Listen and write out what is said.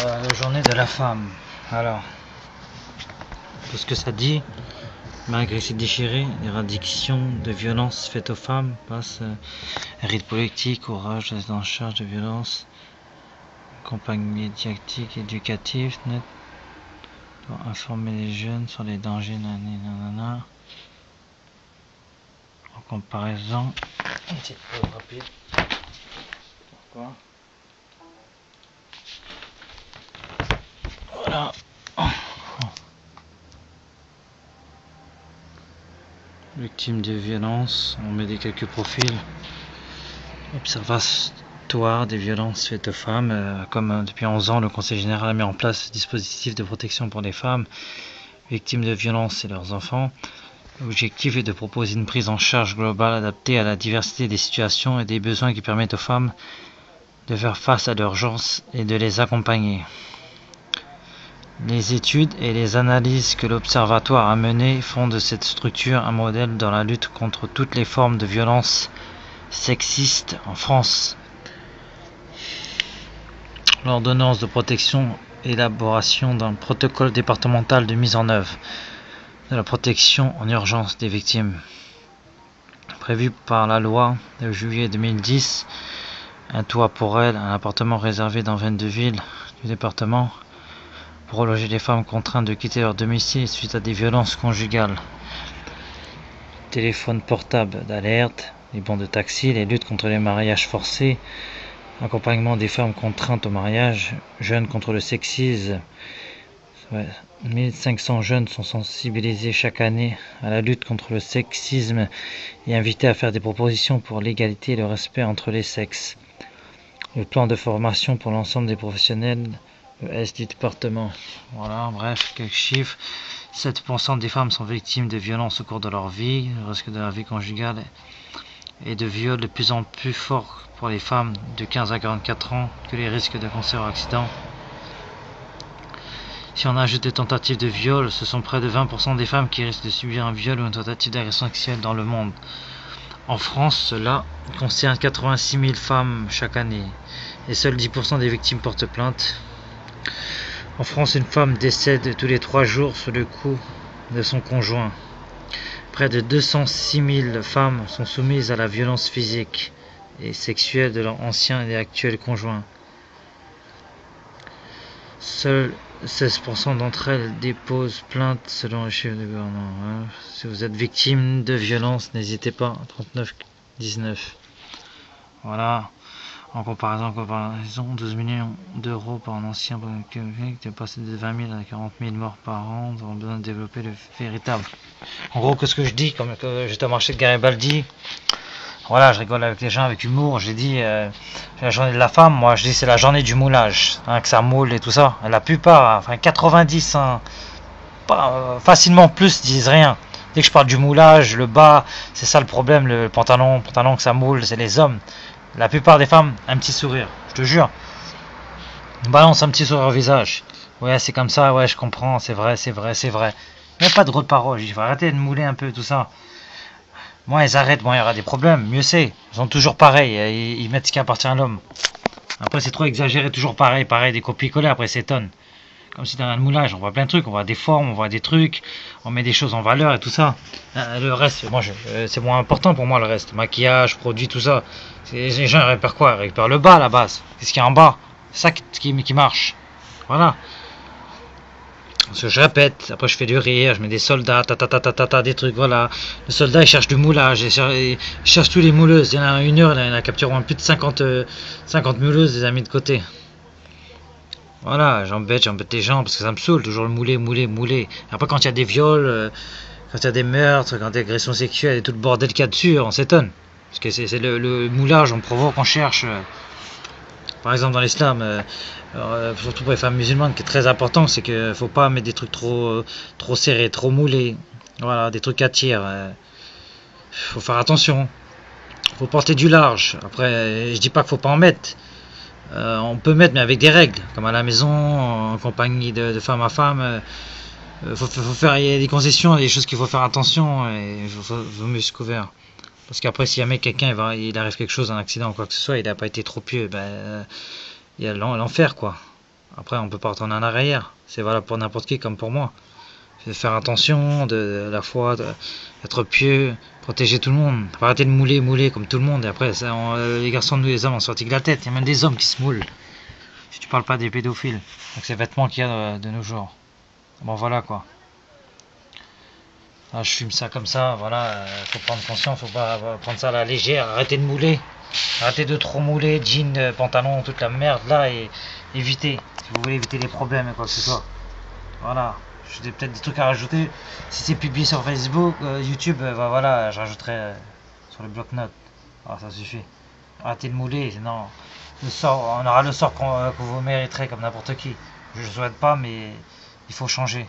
La journée de la femme. Alors, tout ce que ça dit, malgré ses déchirés, l'éradication de violences faites aux femmes passe rite politique, courage, en charge de violences, campagne médiatique, éducative, net, pour informer les jeunes sur les dangers, nanana. En comparaison, une petite pause rapide. Pourquoi? Voilà. Victime de violence, on met quelques profils. Observatoire des violences faites aux femmes. Comme depuis 11 ans, le Conseil général a mis en place ce dispositif de protection pour les femmes victimes de violences et leurs enfants. L'objectif est de proposer une prise en charge globale adaptée à la diversité des situations et des besoins qui permettent aux femmes de faire face à l'urgence et de les accompagner. Les études et les analyses que l'Observatoire a menées font de cette structure un modèle dans la lutte contre toutes les formes de violence sexistes en France. L'ordonnance de protection, élaboration d'un protocole départemental de mise en œuvre de la protection en urgence des victimes. Prévu par la loi de juillet 2010, un toit pour elles, un appartement réservé dans 22 villes du département, pour reloger les femmes contraintes de quitter leur domicile suite à des violences conjugales. Téléphone portable d'alerte, les bons de taxi, les luttes contre les mariages forcés, accompagnement des femmes contraintes au mariage, jeunes contre le sexisme. 1500 jeunes sont sensibilisés chaque année à la lutte contre le sexisme et invités à faire des propositions pour l'égalité et le respect entre les sexes. Le plan de formation pour l'ensemble des professionnels ES du département. Voilà, bref, quelques chiffres. 7% des femmes sont victimes de violences au cours de leur vie. Le risque de la vie conjugale et de viol de plus en plus fort pour les femmes de 15 à 44 ans que les risques de cancer ou accident. Si on ajoute des tentatives de viol, ce sont près de 20% des femmes qui risquent de subir un viol ou une tentative d'agression sexuelle dans le monde. En France, cela concerne 86 000 femmes chaque année et seuls 10% des victimes portent plainte. En France, une femme décède tous les 3 jours sous le coup de son conjoint. Près de 206 000 femmes sont soumises à la violence physique et sexuelle de leur ancien et actuel conjoint. Seuls 16% d'entre elles déposent plainte selon le chiffre du gouvernement. Si vous êtes victime de violence, n'hésitez pas, 39 19. Voilà. En comparaison, 12 millions d'euros par un ancien qui est passé de 20 000 à 40 000 morts par an. Nous avons besoin de développer le véritable. En gros, qu'est-ce que je dis, comme que j'étais au marché de Garibaldi. Voilà, je rigole avec les gens avec humour. J'ai dit, la journée de la femme, moi je dis c'est la journée du moulage, hein, que ça moule et tout ça. Et la plupart, enfin 90, hein, facilement plus, disent rien. Dès que je parle du moulage, le bas, c'est ça le problème, le pantalon que ça moule, c'est les hommes. La plupart des femmes, un petit sourire, je te jure. Balance un petit sourire au visage. Ouais, c'est comme ça, ouais, je comprends, c'est vrai, c'est vrai, c'est vrai. Mais pas de gros paroles, il faut arrêter de mouler un peu tout ça. Moi, ils arrêtent, bon, il y aura des problèmes, mieux c'est. Ils sont toujours pareils, ils mettent ce qui appartient à l'homme. Après, c'est trop exagéré, toujours pareil, des copies-collées, après, s'étonne. Comme si dans le moulage, on voit plein de trucs, on voit des formes, on voit des trucs, on met des choses en valeur et tout ça. Le reste, moi, c'est moins important pour moi, le reste. Maquillage, produits, tout ça. Les gens, ils récupèrent quoi? Ils récupèrent le bas, à la base. Qu'est-ce qu'il y a en bas? C'est ça qui marche. Voilà. Parce que je répète, après je fais du rire, je mets des soldats, des trucs, voilà. Le soldat, il cherche du moulage, il cherche tous les mouleuses. Il y en a une heure, il a capturé plus de 50 mouleuses, les amis de côté. Voilà, j'embête les gens parce que ça me saoule, toujours le mouler. Après, quand il y a des viols, quand il y a des meurtres, quand il y a des agressions sexuelles et tout le bordel qu'il y a dessus, on s'étonne. Parce que c'est le moulage, on provoque, on cherche. Par exemple, dans l'islam, surtout pour les femmes musulmanes, qui est très important, c'est qu'il ne faut pas mettre des trucs trop serrés, trop moulés. Voilà, des trucs qui attirent. Faut faire attention. Faut porter du large. Après, je dis pas qu'il faut pas en mettre. On peut mettre, mais avec des règles, comme à la maison, en compagnie de femme à femme. Faut faire, il y a des concessions, il y a des choses qu'il faut faire attention, et il vaut mieux se couvrir. Parce qu'après, si jamais quelqu'un il arrive quelque chose, un accident ou quoi que ce soit, il n'a pas été trop pieux, ben, il y a l'enfer, quoi. Après, on peut pas retourner en arrière. C'est valable pour n'importe qui comme pour moi. De faire attention, de la foi, d'être pieux, protéger tout le monde. Faut arrêter de mouler comme tout le monde. Et après, les garçons, nous les hommes, on sortit de la tête. Il y a même des hommes qui se moulent. Si tu parles pas des pédophiles. Donc c'est vêtements qu'il y a de nos jours. Bon voilà quoi. Là, je fume ça comme ça, voilà. Faut prendre conscience, faut pas prendre ça à la légère. Arrêtez de mouler. Arrêtez de trop mouler, jean, pantalon, toute la merde là et évitez. Si vous voulez éviter les problèmes et quoi que ce soit. Voilà. J'ai peut-être des trucs à rajouter. Si c'est publié sur Facebook, YouTube, bah voilà, je rajouterai sur le bloc-notes. Ah, ça suffit. Arrêtez de mouler, sinon le sort, on aura le sort que vous mériterez comme n'importe qui. Je ne souhaite pas, mais il faut changer.